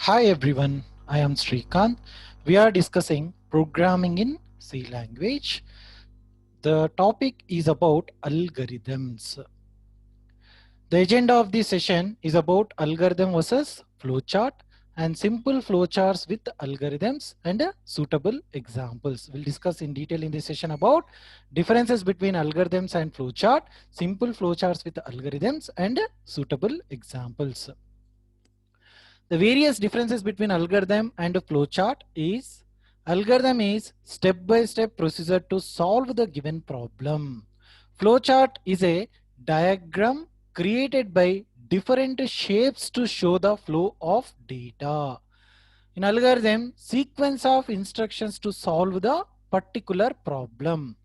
Hi everyone, I am Srikanth. We are discussing programming in C language. The topic is about algorithms. The agenda of this session is about algorithm versus flowchart and simple flowcharts with algorithms and suitable examples. We'll discuss in detail in this session about differences between algorithms and flowchart, simple flowcharts with algorithms and suitable examples. The various differences between algorithm and a flowchart is algorithm is step-by-step procedure to solve the given problem. Flowchart is a diagram created by different shapes to show the flow of data. In algorithm, sequence of instructions to solve the particular problem.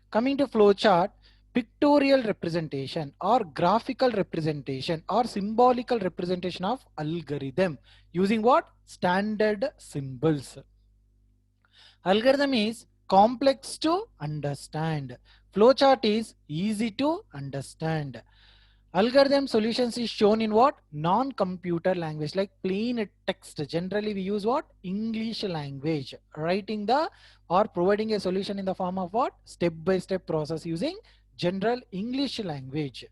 Coming to flowchart, pictorial representation or graphical representation or symbolical representation of algorithm using what? Standard symbols. Algorithm is complex to understand. Flowchart is easy to understand. Algorithm solutions is shown in what? Non-computer language like plain text. Generally we use what? English language. Writing the or providing a solution in the form of what? Step-by-step process using general English language.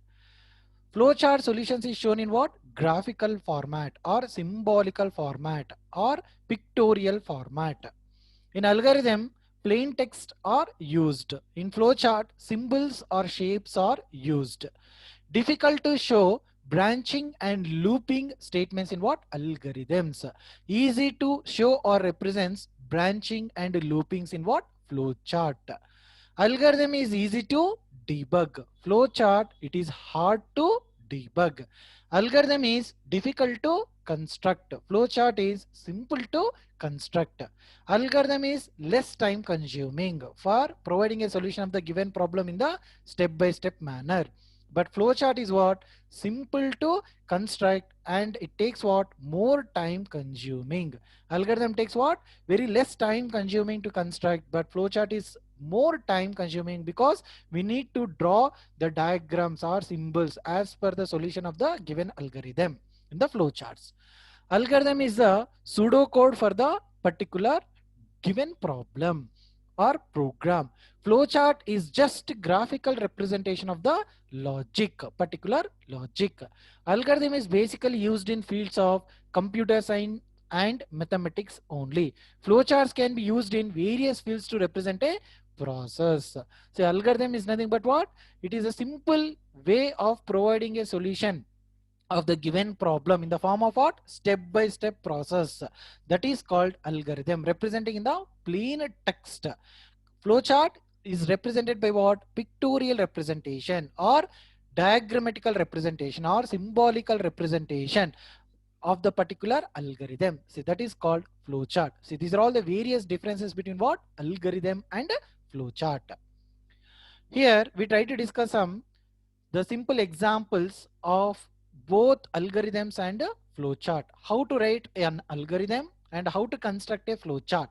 Flowchart solutions is shown in what? Graphical format or symbolical format or pictorial format. In algorithm, plain text are used. In flowchart, symbols or shapes are used. Difficult to show branching and looping statements in what? Algorithms. Easy to show or represents branching and loopings in what? Flowchart. Algorithm is easy to debug. Flowchart, it is hard to debug. Algorithm is difficult to construct. Flowchart is simple to construct. Algorithm is less time consuming for providing a solution of the given problem in the step-by-step manner. But flowchart is what? Simple to construct and it takes what? More time consuming. Algorithm takes what? Very less time consuming to construct, but flowchart is more time consuming because we need to draw the diagrams or symbols as per the solution of the given algorithm in the flowcharts. Algorithm is the pseudocode for the particular given problem or program. Flowchart is just graphical representation of the logic, particular logic. Algorithm is basically used in fields of computer science and mathematics only. Flowcharts can be used in various fields to represent a process. So algorithm is nothing but what? It is a simple way of providing a solution of the given problem in the form of what? Step-by-step process. That is called algorithm, representing in the plain text. Flowchart is represented by what? Pictorial representation or diagrammatical representation or symbolical representation of the particular algorithm. See, that is called flowchart. See, these are all the various differences between what? Algorithm and flowchart. Here we try to discuss some the simple examples of both algorithms and a flowchart. How to write an algorithm and how to construct a flowchart.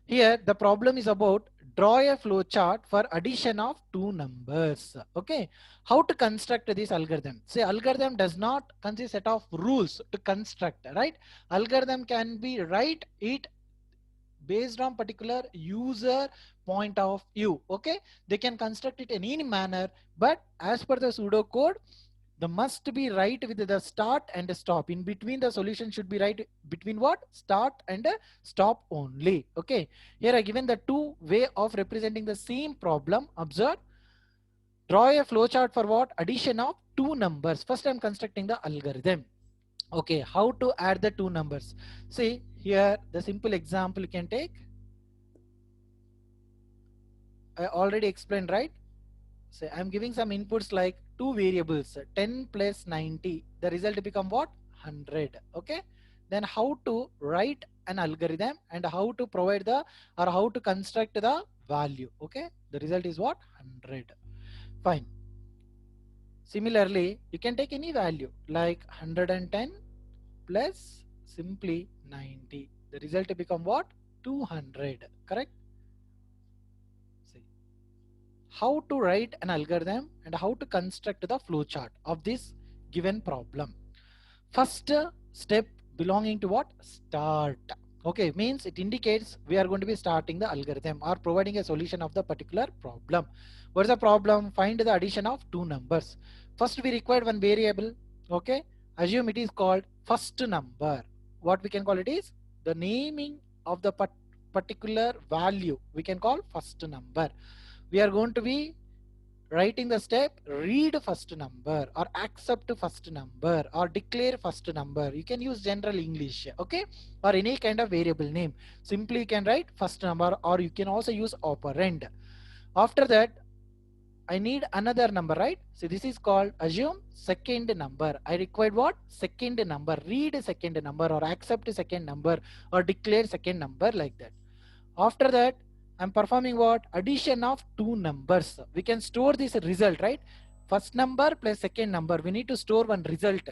Here the problem is about draw a flowchart for addition of two numbers. Okay, how to construct this algorithm? Say algorithm does not consist set of rules to construct, right? Algorithm can be write it based on particular user point of view. Okay, they can construct it in any manner, but as per the pseudocode the must be right with the start and the stop. In between the solution should be right between what? Start and stop only. Okay, here I given the two way of representing the same problem. Observe, draw a flowchart for what? Addition of two numbers. First I'm constructing the algorithm. Okay, how to add the two numbers? See here the simple example you can take. I already explained, right? So I'm giving some inputs like two variables, 10 plus 90. The result become what? 100. Okay. Then how to write an algorithm and how to provide the or how to construct the value. Okay. The result is what? 100. Fine. Similarly, you can take any value like 110 plus simply 90. The result become what? 200. Correct? See how to write an algorithm and how to construct the flowchart of this given problem. First step belonging to what? Start. Okay, means it indicates we are going to be starting the algorithm or providing a solution of the particular problem. What is the problem? Find the addition of two numbers. First we required one variable. Okay, assume it is called first number. What we can call it is the naming of the particular value we can call first number. We are going to be writing the step read first number or accept first number or declare first number. You can use general English, okay, or any kind of variable name. Simply you can write first number, or you can also use operand. After that I need another number, right? So this is called assume second number. I required what? Second number. Read second number or accept second number or declare second number, like that. After that, I'm performing what? Addition of two numbers. We can store this result, right? First number plus second number. We need to store one result.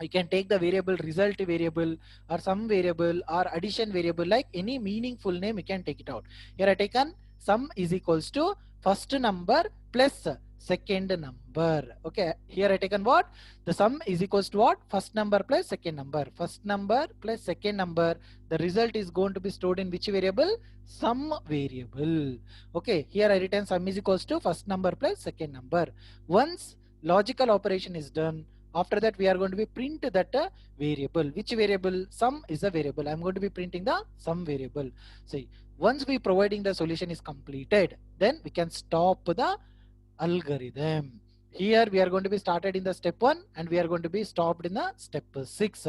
You can take the variable result variable or sum variable or addition variable, like any meaningful name you can take it out. Here I taken sum is equals to first number plus second number. Okay, here I taken what? The sum is equals to what? First number plus second number. First number plus second number. The result is going to be stored in which variable? Sum variable. Okay, here I written sum is equals to first number plus second number. Once logical operation is done, after that we are going to be print that variable. Which variable? Sum is a variable. I'm going to be printing the sum variable. See, once we providing the solution is completed, then we can stop the algorithm. Here we are going to be started in the step 1 and we are going to be stopped in the step 6.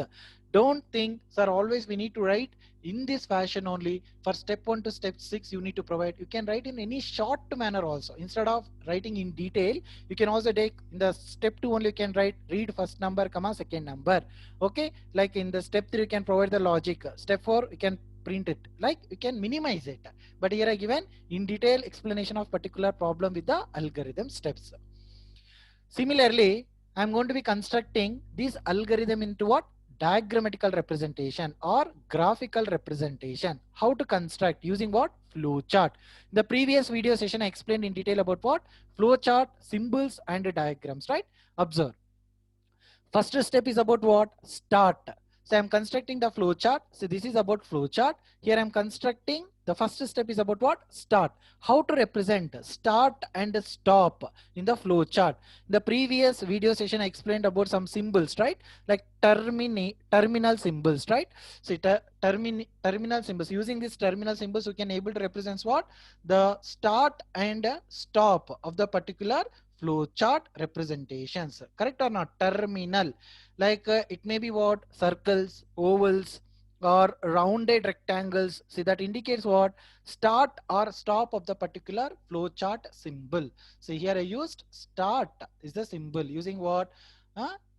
Don't think, sir, always we need to write in this fashion only. For step 1 to step 6 you need to provide. You can write in any short manner also. Instead of writing in detail, you can also take in the step 2 only. You can write read first number comma second number. Okay, like in the step 3 you can provide the logic. Step 4 you can print it, like you can minimize it. But here I given in detail explanation of particular problem with the algorithm steps. Similarly, I'm going to be constructing this algorithm into what? Diagrammatical representation or graphical representation. How to construct? Using what? Flowchart. In the previous video session I explained in detail about what? Flowchart, symbols and diagrams, right? Observe. First step is about what? Start. So I'm constructing the flow chart. So this is about flow chart. Here I'm constructing the first step is about what? Start. How to represent start and stop in the flow chart. In the previous video session I explained about some symbols, right? Like terminal symbols, right? So terminal symbols. Using these terminal symbols we can able to represent what? The start and stop of the particular flow chart representations. Correct or not? Terminal, like it may be what? Circles, ovals or rounded rectangles. See, that indicates what? Start or stop of the particular flow chart symbol. See, here I used start is the symbol using what?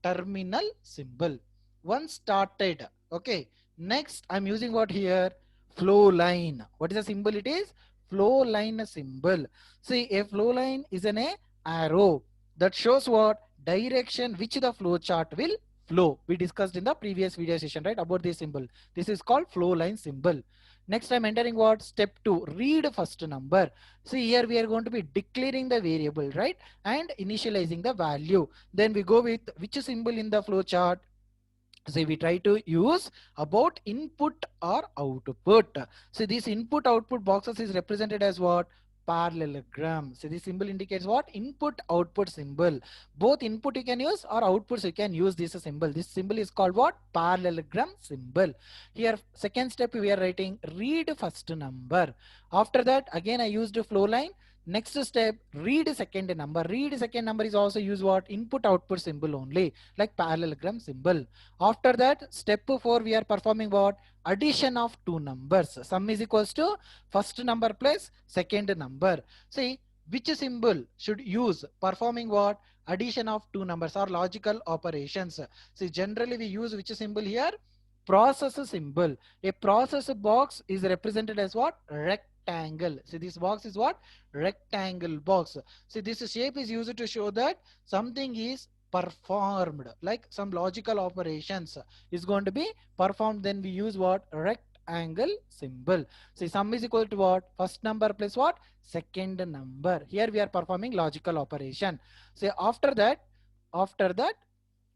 Terminal symbol. Once started. Okay, next I'm using what here? Flow line. What is the symbol? It is flow line symbol. See, a flow line is an arrow that shows what? Direction which the flow chart will flow. We discussed in the previous video session, right, about this symbol. This is called flow line symbol. Next I'm entering what? Step 2, read first number. See, here we are going to be declaring the variable, right, and initializing the value. Then we go with which symbol in the flow chart? So we try to use about input or output. So this input output boxes is represented as what? Parallelogram. So this symbol indicates what? Input output symbol. Both input you can use or outputs you can use this symbol. This symbol is called what? Parallelogram symbol. Here second step we are writing read first number. After that again I used a flow line. Next step, read second number. Read second number is also use what? Input output symbol only, like parallelogram symbol. After that, step 4 we are performing what? Addition of two numbers. Sum is equals to first number plus second number. See, which symbol should use performing what? Addition of two numbers or logical operations. See, generally we use which symbol here? Process symbol. A process box is represented as what? Rectangle. See, this box is what? Rectangle box. See, this shape is used to show that something is performed, like some logical operations is going to be performed. Then we use what? Rectangle symbol. See, sum is equal to what? First number plus what? Second number. Here we are performing logical operation. Say after that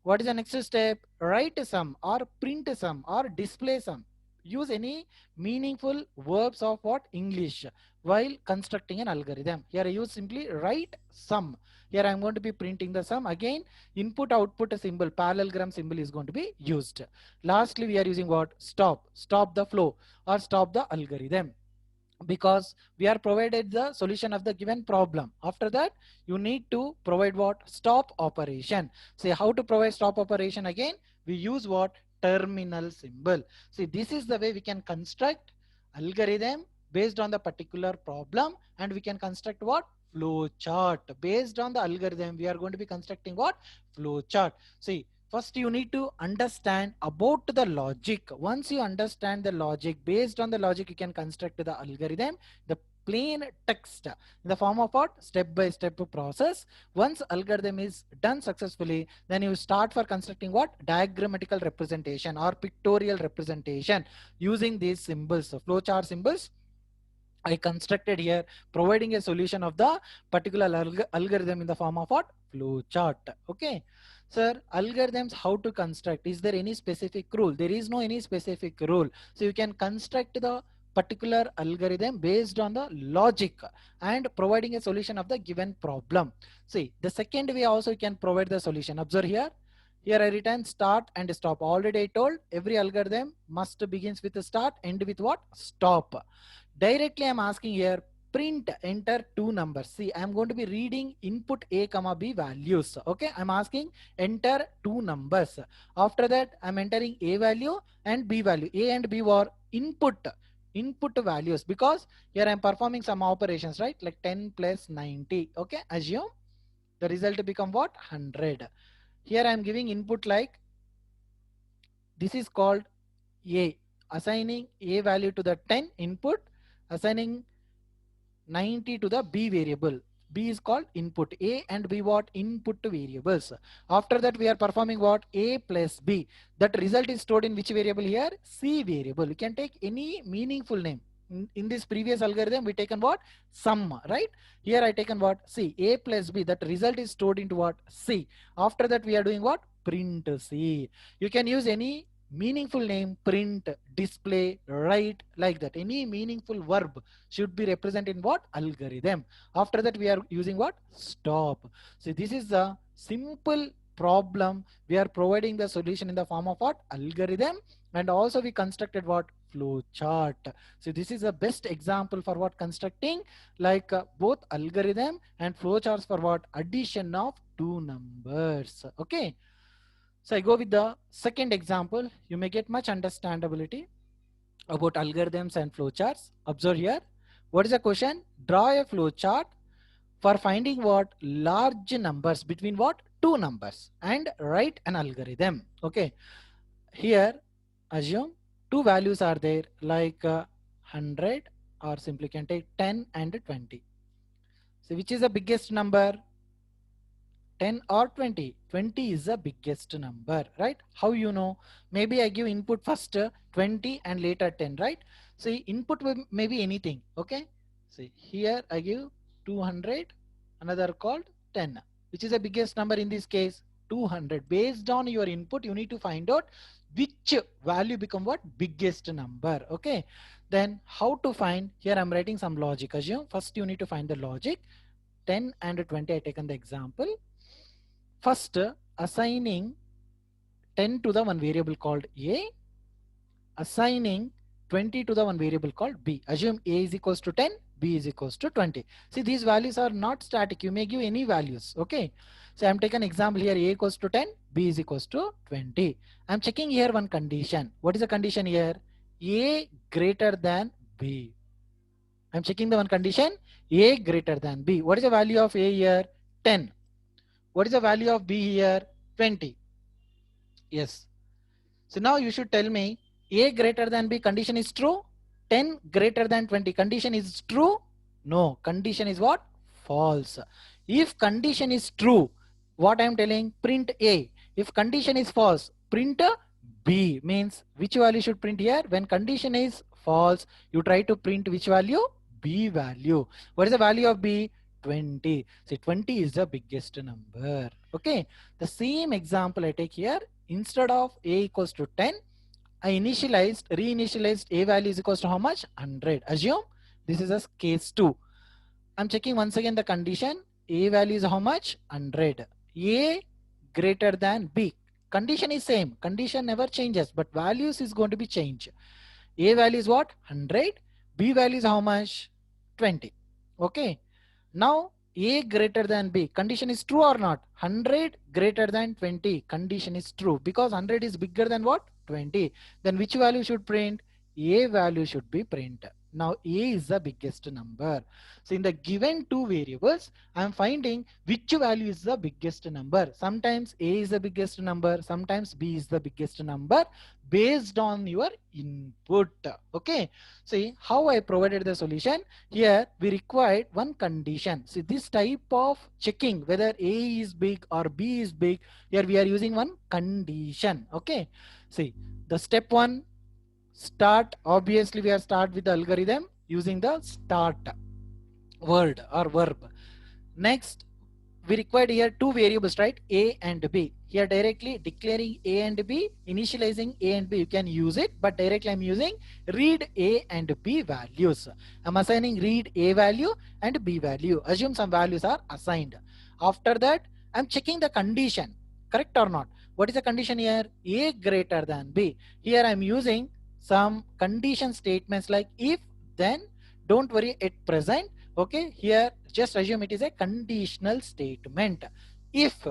What is the next step? Write sum or print sum or display sum. Use any meaningful verbs of what? English while constructing an algorithm. Here I use simply write sum. Here I am going to be printing the sum. Again, input output symbol, parallelogram symbol is going to be used. Lastly, we are using what? Stop. Stop the flow or stop the algorithm, because we are provided the solution of the given problem. After that, you need to provide what? Stop operation. Say how to provide stop operation. Again, we use what? Terminal symbol. See, this is the way we can construct algorithm based on the particular problem, and we can construct what? Flow chart. Based on the algorithm, we are going to be constructing what? Flow chart. See, first you need to understand about the logic. Once you understand the logic, based on the logic you can construct the algorithm, the plain text in the form of what? Step by step process. Once algorithm is done successfully, then you start for constructing what? Diagrammatical representation or pictorial representation using these symbols, flowchart symbols. I constructed here, providing a solution of the particular algorithm in the form of what? Flow chart. Okay. Sir, algorithms, how to construct? Is there any specific rule? There is no any specific rule. So you can construct the particular algorithm based on the logic and providing a solution of the given problem. See, the second way also you can provide the solution. Observe here. Here I written start and stop. Already I told every algorithm must begins with a start, end with what? Stop. Directly I'm asking here, print enter two numbers. See, I'm going to be reading input a comma b values. Okay, I'm asking enter two numbers. After that, I'm entering a value and b value. A and b were input values, because here I'm performing some operations, right? Like 10 plus 90. Okay, assume the result become what? 100. Here I'm giving input like this is called a, assigning a value to the 10 input, assigning 90 to the b variable. B is called input. A and b what? Input variables. After that, we are performing what? A plus b. That result is stored in which variable here? C variable. We can take any meaningful name. In this previous algorithm, we taken what? Sum, right? Here I taken what? C. A plus b. That result is stored into what? C. After that, we are doing what? Print C. You can use any meaningful name, print, display, write, like that. Any meaningful verb should be represented in what? Algorithm. After that, we are using what? Stop. So this is the simple problem. We are providing the solution in the form of what? Algorithm. And also we constructed what? Flow chart. So this is the best example for what? Constructing like both algorithm and flow charts for what? Addition of two numbers. Okay. So I go with the second example. You may get much understandability about algorithms and flowcharts. Observe here. What is the question? Draw a flowchart for finding what? Large numbers between what? Two numbers, and write an algorithm. Okay. Here, assume two values are there, like 100, or simply can take 10 and 20. So which is the biggest number? 10 or 20? 20 is the biggest number, right? How you know? Maybe I give input first 20 and later 10, right? So input may be anything. Okay. See, here I give 200, another called 10. Which is the biggest number in this case? 200. Based on your input, you need to find out which value become what? Biggest number. Okay. Then how to find? Here I'm writing some logic. Assume first you need to find the logic. 10 and 20 I taken the example. First, assigning 10 to the one variable called A, assigning 20 to the one variable called B. Assume A is equals to 10, B is equals to 20. See, these values are not static. You may give any values. Okay. So I'm taking example here, A equals to 10, B is equals to 20. I'm checking here one condition. What is the condition here? A greater than B. I'm checking the one condition, A greater than B. What is the value of A here? 10. What is the value of B here? 20. Yes. So now you should tell me A greater than B condition is true. 10 greater than 20 condition is true. No, condition is what? False. If condition is true, what I am telling? Print A. If condition is false, print B. Means which value should print here? When condition is false, you try to print which value? B value. What is the value of B? 20. See, 20 is the biggest number. Okay, the same example I take here. Instead of a equals to 10, I reinitialized a value is equals to how much? 100. Assume this is a case 2. I'm checking once again the condition. A value is how much? 100. A greater than B. Condition is same. Condition never changes, but values is going to be changed. A value is what? 100. B value is how much? 20. Okay. Now A greater than B. Condition is true or not? 100 greater than 20. Condition is true because 100 is bigger than what? 20. Then which value should print? A value should be print. Now A is the biggest number. So in the given two variables, I am finding which value is the biggest number. Sometimes A is the biggest number, sometimes B is the biggest number based on your input. Okay. See how I provided the solution. Here we required one condition. See this type of checking whether A is big or B is big. Here we are using one condition. Okay. See the step one, start. Obviously we are start with the algorithm using the start word or verb. Next, we required here two variables, right? A and B. Here directly declaring A and B, initializing A and B, you can use it, but directly I'm using read A and B values. I'm assigning read A value and B value. Assume some values are assigned. After that, I'm checking the condition, correct or not. What is the condition here? A greater than B. Here I'm using some condition statements like if, then, don't worry, at present. Okay, here just assume it is a conditional statement. If,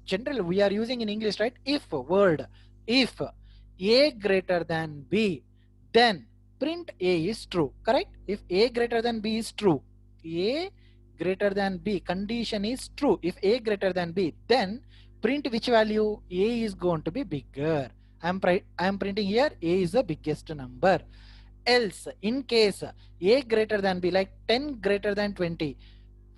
generally we are using in English, right? If word, if A greater than B, then print A is true, correct? If A greater than B is true, A greater than B, condition is true. If A greater than B, then print which value? A is going to be bigger. I am printing here A is the biggest number. Else, in case A greater than B, like 10 greater than 20,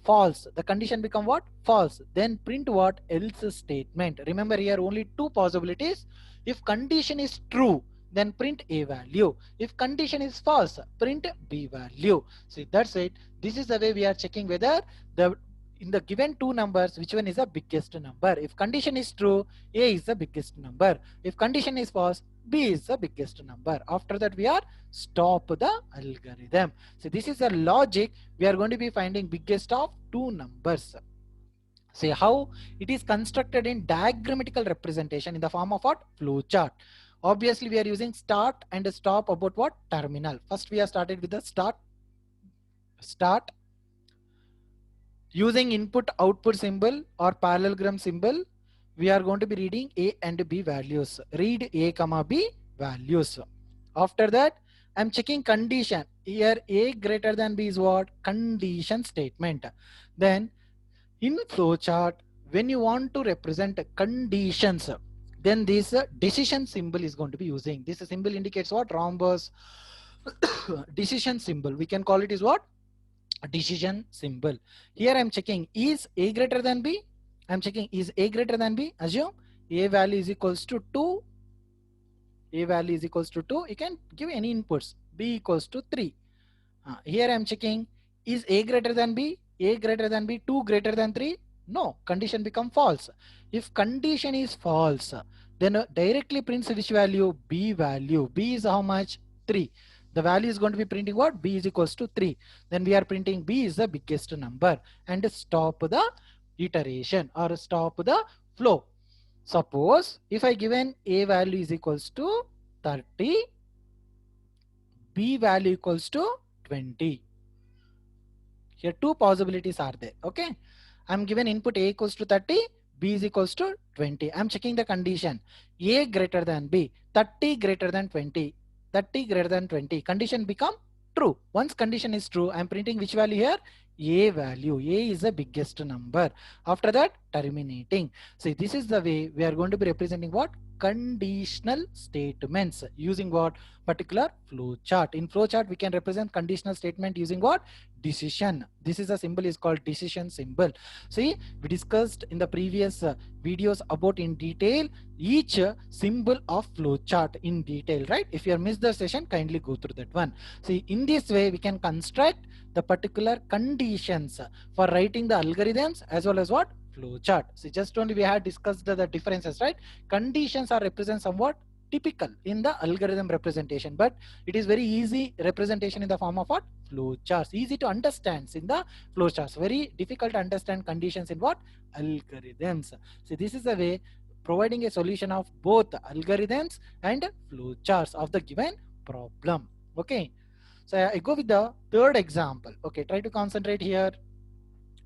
false, the condition become what? False. Then print what? Else statement. Remember here only two possibilities. If condition is true, then print A value. If condition is false, print B value. See, that's it. This is the way we are checking whether the in the given two numbers, which one is the biggest number. If condition is true, A is the biggest number. If condition is false, B is the biggest number. After that, we are stop the algorithm. So this is the logic. We are going to be finding biggest of two numbers. See how it is constructed in diagrammatical representation in the form of what? Flowchart. Obviously, we are using start and stop about what? Terminal. First, we are started with the start. Using input output symbol or parallelogram symbol, we are going to be reading A and B values. Read A comma B values. After that, I'm checking condition. Here A greater than B is what? Condition statement. Then in flowchart, when you want to represent conditions, then this decision symbol is going to be using. This symbol indicates what? Rhombus. Decision symbol. We can call it is what? Decision symbol. Here I'm checking is A greater than B. I'm checking is A greater than B. Assume A value is equals to 2. A value is equals to 2. You can give any inputs. B equals to 3. Here I'm checking is A greater than B. A greater than B. 2 greater than 3. No, condition become false. If condition is false, then directly prints which value? B value. B is how much? 3. The value is going to be printing what? B is equals to 3. Then we are printing B is the biggest number and stop the iteration or stop the flow. Suppose if I given A value is equals to 30, B value equals to 20. Here two possibilities are there. Okay. I'm given input A equals to 30, B is equals to 20. I'm checking the condition. A greater than B, 30 greater than 20. 30 greater than 20. Condition become true. Once condition is true, I'm printing which value here? A value. A is the biggest number. After that, terminating. See, this is the way we are going to be representing what? Conditional statements using what? Particular flowchart. In flowchart, we can represent conditional statement using what? Decision. This is a symbol is called decision symbol. See, we discussed in the previous videos about in detail each symbol of flowchart in detail, right? If you have missed the session, kindly go through that one. See, in this way, we can construct the particular conditions for writing the algorithms as well as what? flow chart. See, just only we had discussed the differences, right? Conditions are represent somewhat typical in the algorithm representation, but it is very easy representation in the form of what? Flow charts. Easy to understand in the flow charts. Very difficult to understand conditions in what? Algorithms. See, this is the way providing a solution of both algorithms and flow charts of the given problem. Okay. So I go with the third example. Okay, try to concentrate here.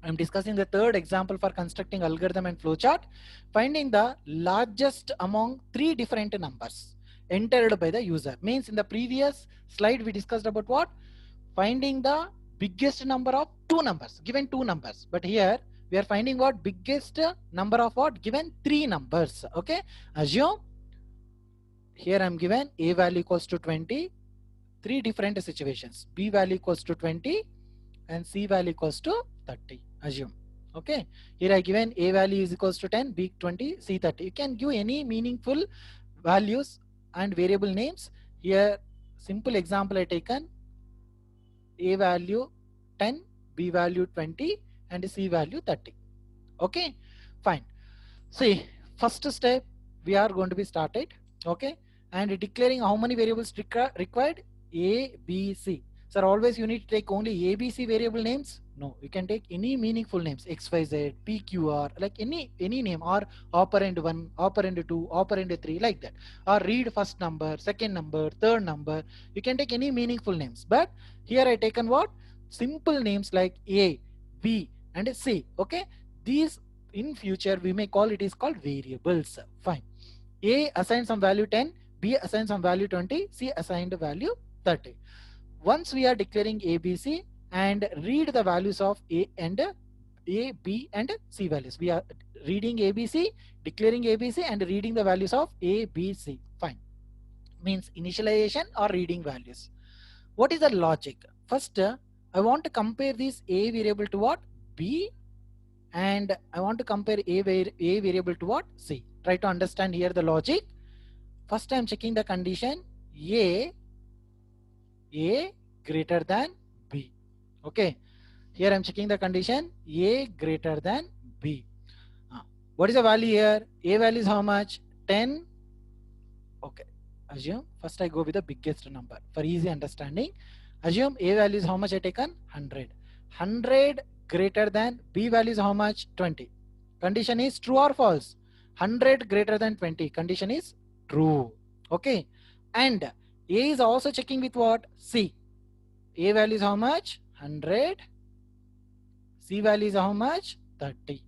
I'm discussing the third example for constructing algorithm and flowchart, finding the largest among three different numbers entered by the user. Means in the previous slide we discussed about what? Finding the biggest number of two numbers, given two numbers. But here we are finding what? Biggest number of what? Given three numbers. Okay, assume here I'm given a value equals to 20, three different situations, b value equals to 20 and c value equals to 30. Assume. Okay, here I given a value is equals to 10, b 20, c 30. You can give any meaningful values and variable names. Here simple example I taken, a value 10, b value 20 and c value 30. Okay, fine. See, first step we are going to be started. Okay, and declaring how many variables required? A, B, C. Sir, always you need to take only A, B, C variable names? No, you can take any meaningful names, X, Y, Z, P, Q, R, like any name, or operand 1, operand 2, operand 3, like that. Or read first number, second number, third number. You can take any meaningful names. But here I taken what? Simple names like A, B, and C. Okay, these in future we may call it is called variables. Fine. A assigns some value 10, B assigns some value 20, C assigned value 30. Once we are declaring ABC and read the values of A, B and C values. We are reading ABC, declaring ABC and reading the values of A, B, C. Fine. Means initialization or reading values. What is the logic? First, I want to compare this A variable to what? B, and I want to compare A variable to what? C. Try to understand here the logic. First I am checking the condition A greater than B. Okay, here I am checking the condition A greater than B. What is the value here? A value is how much? 10. Okay, assume first I go with the biggest number for easy understanding. Assume A value is how much I taken? 100. 100 greater than B value is how much? 20. Condition is true or false? 100 greater than 20. Condition is true. Okay, and A is also checking with what? C. A value is how much? 100. C value is how much? 30.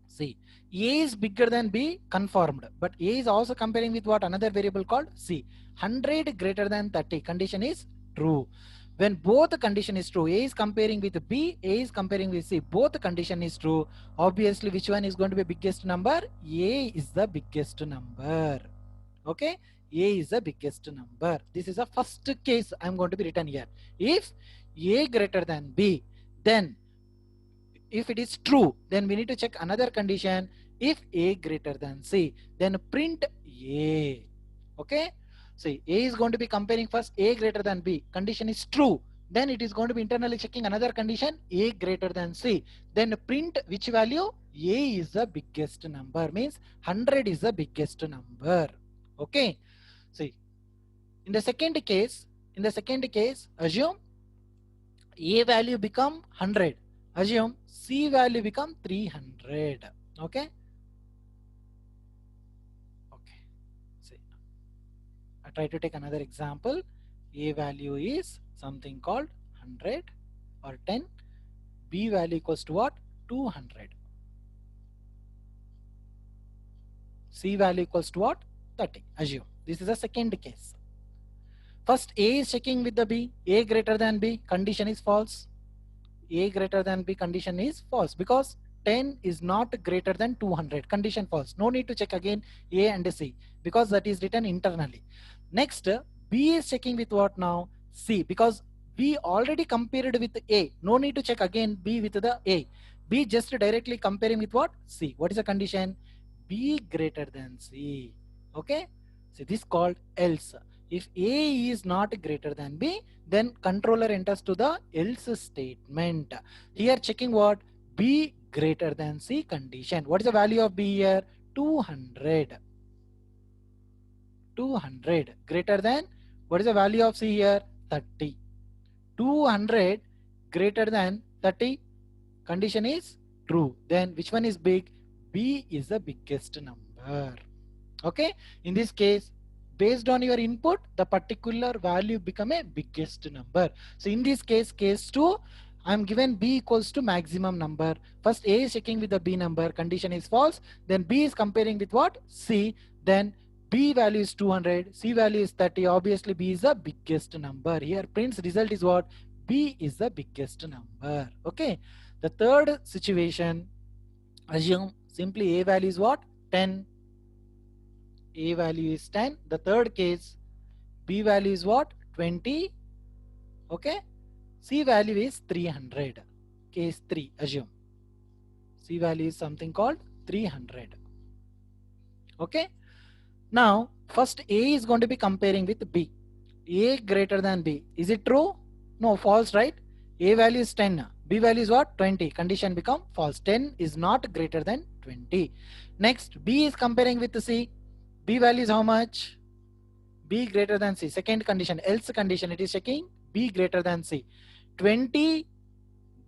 C. A is bigger than B, confirmed. But A is also comparing with what? Another variable called C. 100 greater than 30. Condition is true. When both the condition is true, A is comparing with B, A is comparing with C, both the condition is true. Obviously, which one is going to be biggest number? A is the biggest number. Okay, A is the biggest number. This is the first case I'm going to be written here. If A greater than B, then if it is true, then we need to check another condition. If A greater than C, then print A. Okay, see, A is going to be comparing first A greater than B. Condition is true. Then it is going to be internally checking another condition, A greater than C. Then print which value? A is the biggest number. Means 100 is the biggest number. Okay, see, in the second case, assume A value become 100. Assume C value become 300. Okay. See, I try to take another example. A value is something called 100 or 10. B value equals to what? 200. C value equals to what? 30. Assume. This is the second case. First A is checking with the B. A greater than B. Condition is false. A greater than B, condition is false because 10 is not greater than 200. Condition false. No need to check again A and C because that is written internally. Next, B is checking with what now? C, because B already compared with A. No need to check again B with the A. B just directly comparing with what? C. What is the condition? B greater than C. Okay. So this is called else. If A is not greater than B, then controller enters to the else statement. Here checking what? B greater than C condition. What is the value of B here? 200. 200 greater than, what is the value of C here? 30. 200 greater than 30, condition is true. Then which one is big? B is the biggest number. Okay, in this case, based on your input, the particular value become a biggest number. So in this case, case 2, I am given B equals to maximum number. First A is checking with the B number, condition is false. Then B is comparing with what? C. Then B value is 200, C value is 30. Obviously B is the biggest number. Here prints result is what? B is the biggest number. Okay. The third situation, assume simply A value is what? 10. A value is 10. The third case, B value is what? 20. Okay. C value is 300. Case 3, assume. C value is something called 300. Okay. Now, first A is going to be comparing with B. A greater than B. Is it true? No, false, right? A value is 10. B value is what? 20. Condition become false. 10 is not greater than 20. Next, B is comparing with C. B value is how much? B greater than C. Second condition, else condition, it is checking B greater than C. 20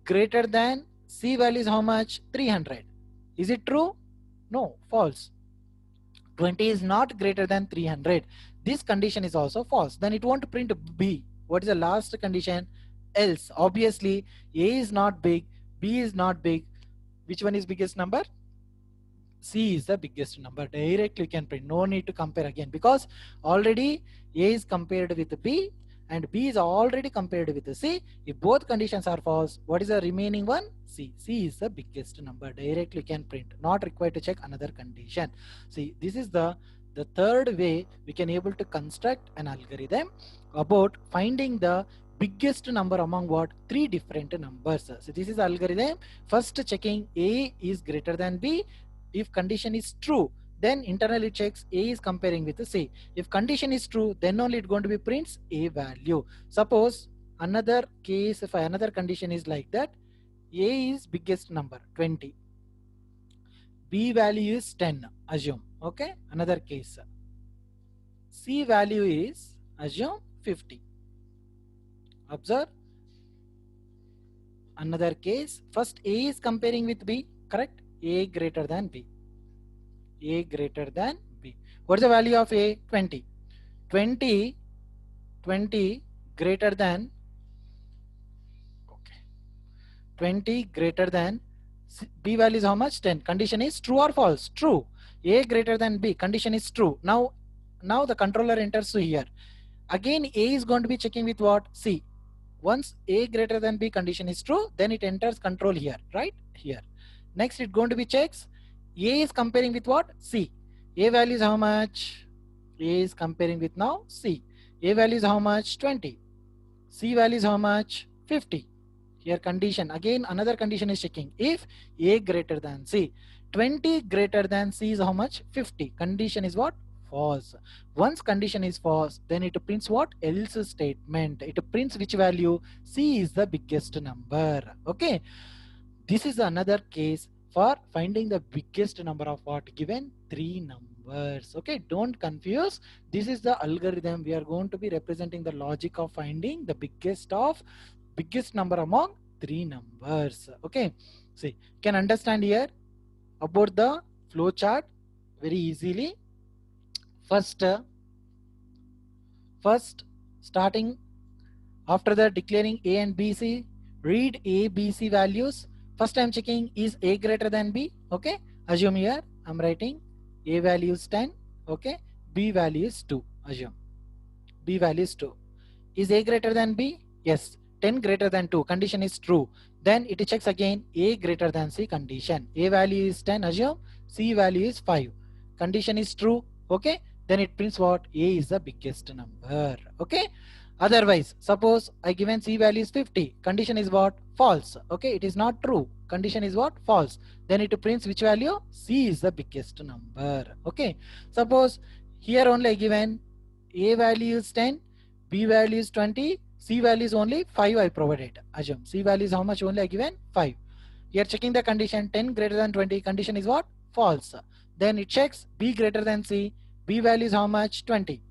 greater than C value is how much? 300. Is it true? No, false. 20 is not greater than 300. This condition is also false. Then it won't print B. What is the last condition? Else. Obviously, A is not big, B is not big. Which one is biggest number? C is the biggest number. Directly you can print. No need to compare again, because already A is compared with B and B is already compared with C. If both conditions are false, what is the remaining one? C. C is the biggest number. Directly you can print. Not required to check another condition. See, this is the third way we can able to construct an algorithm about finding the biggest number among what? 3 different numbers. So this is the algorithm. First checking A is greater than B. If condition is true, then internally checks A is comparing with C. If condition is true, then only it going to be prints A value. Suppose another case, if another condition is like that, A is biggest number 20, B value is 10, assume. Okay, another case, C value is assume 50. Observe another case. First A is comparing with B, correct? A greater than B. A greater than B. What is the value of A? 20. 20 greater than, okay, 20 greater than B value is how much? 10. Condition is true or false? True. A greater than B. Condition is true. Now the controller enters to here. Again A is going to be checking with what? C. Once A greater than B condition is true, then it enters control here, right? Here. Next it going to be checks. A is comparing with what? C. A value is how much? A is comparing with now C. A value is how much? 20. C value is how much? 50. Here condition, again another condition is checking. If A greater than C, 20 greater than C is how much? 50. Condition is what? False. Once condition is false, then it prints what? Else statement. It prints which value? C is the biggest number. Okay. This is another case for finding the biggest number of what? Given 3 numbers. Okay, don't confuse. This is the algorithm. We are going to be representing the logic of finding the biggest number among 3 numbers. Okay, see, you can understand here about the flow chart very easily. First starting after the declaring A and B, C, read A, B, C values. First I'm checking is A greater than B. Okay, assume here I'm writing A value is 10. Okay, B value is 2. Assume B value is 2. Is A greater than B? Yes. 10 greater than 2. Condition is true. Then it checks again A greater than C condition. A value is 10. Assume C value is 5. Condition is true. Okay. Then it prints what? A is the biggest number. Okay. Otherwise, suppose I given C value is 50. Condition is what? False. Okay. It is not true. Condition is what? False. Then it prints which value? C is the biggest number. Okay. Suppose here only I given A value is 10. B value is 20. C value is only 5 I provided. Assume C value is how much only I given? 5. Here checking the condition 10 greater than 20, condition is what? False. Then it checks B greater than C. B value is how much? 20.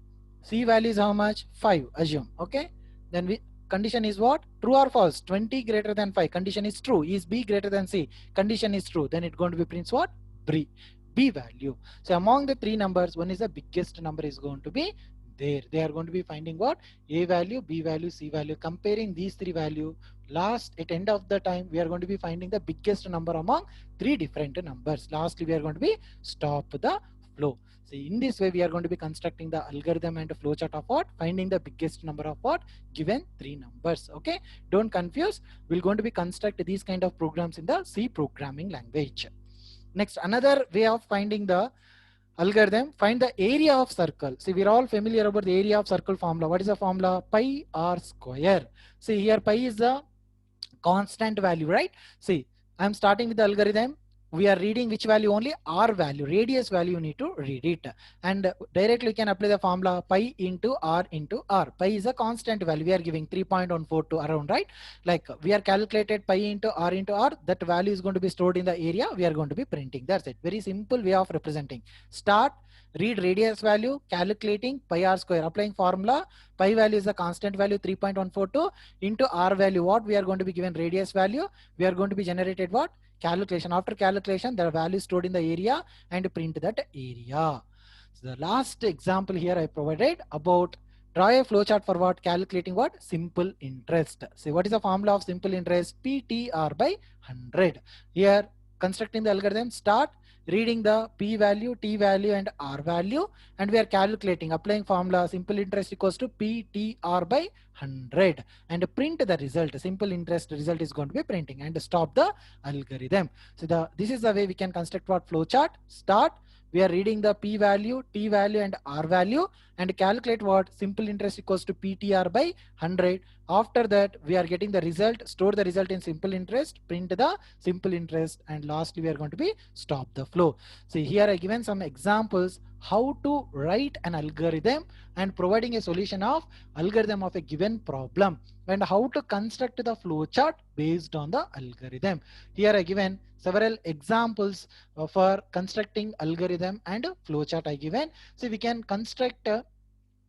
C value is how much? 5, assume. Okay. Then we condition is what? True or false? 20 greater than 5. Condition is true. Is B greater than C? Condition is true. Then it's going to be prints what? B value. So among the three numbers, one is the biggest number is going to be there. They are going to be finding what? A value, B value, C value. Comparing these three value, last at end of the time, we are going to be finding the biggest number among three different numbers. Lastly, we are going to be stop the flow. So in this way, we are going to be constructing the algorithm and flowchart of what? Finding the biggest number of what? Given three numbers. Okay. Don't confuse. We're going to be construct these kind of programs in the C programming language. Next, another way of finding the algorithm, find the area of circle. See, we're all familiar about the area of circle formula. What is the formula? Pi r square. See, here pi is the constant value, right? See, I'm starting with the algorithm. We are reading which value? Only r value, radius value you need to read it, and directly you can apply the formula pi into r into r. Pi is a constant value. We are giving 3.142 around, right? Like we are calculated pi into r, that value is going to be stored in the area. We are going to be printing. That's it. Very simple way of representing. Start, read radius value, calculating pi r square, applying formula. Pi value is the constant value 3.142 into r value. What we are going to be given? Radius value. We are going to be generated what? Calculation. After calculation, the value stored in the area and print that area. So the last example here I provided about draw a flowchart for what? Calculating what? Simple interest. So what is the formula of simple interest? PTR by 100. Here constructing the algorithm, start reading the P value, T value and R value, and we are calculating, applying formula simple interest equals to PTR by 100 and print the result. Simple interest result is going to be printing and stop the algorithm. So this is the way we can construct what? Flowchart. Start, we are reading the P value, T value and R value and calculate what? Simple interest equals to PTR by 100. After that, we are getting the result, store the result in simple interest, print the simple interest, and lastly we are going to be stop the flow. See, here I given some examples how to write an algorithm and providing a solution of algorithm of a given problem, and how to construct the flowchart based on the algorithm. Here I given several examples for constructing algorithm and flowchart I given. So we can construct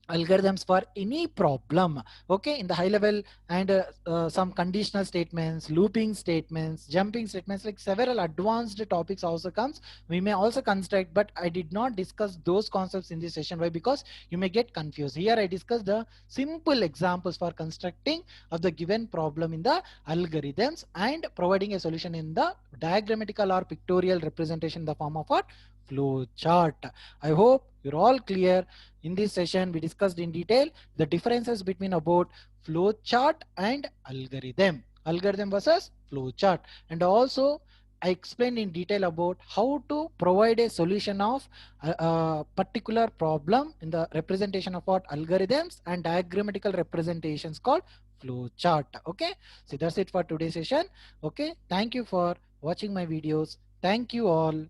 algorithms for any problem, okay, in the high level, and some conditional statements, looping statements, jumping statements, like several advanced topics also comes. We may also construct, but I did not discuss those concepts in this session. Why? Because you may get confused. Here I discussed the simple examples for constructing of the given problem in the algorithms and providing a solution in the diagrammatical or pictorial representation in the form of what? Flow chart. I hope you're all clear. In this session, we discussed in detail the differences between about flowchart and algorithm versus flowchart, and also I explained in detail about how to provide a solution of a particular problem in the representation of what? Algorithms and diagrammatical representations called flowchart. Okay, so that's it for today's session. Okay, thank you for watching my videos. Thank you all.